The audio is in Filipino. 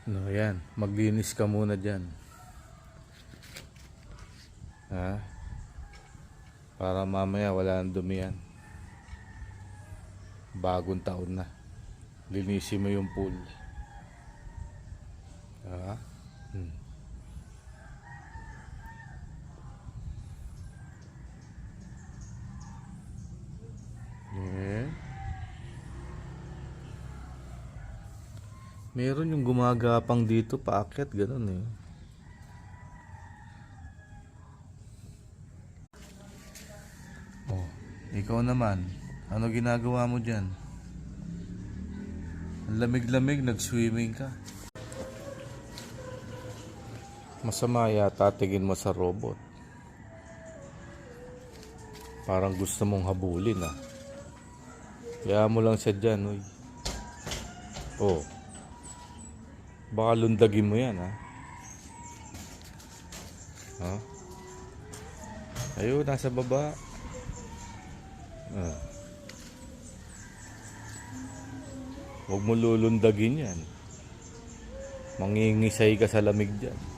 No, yan. Maglinis ka muna dyan. Ha? Para mamaya wala nang dumi yan. Bagong taon na. Linisin mo yung pool. Ha? Hmm. Yeah. Meron yung gumagapang dito paakyat, ganun eh. Oh, ikaw naman, ano ginagawa mo dyan? Ang lamig-lamig, nag-swimming ka. Masama yata tingin mo sa robot. Parang gusto mong habulin ah. Kaya mo lang siya dyan, uy. Oh, baka lundagin mo yan ah. Ha? Ayun, nasa baba. Ah. Huwag mo lulundagin yan. Mangingisay ka sa lamig dyan.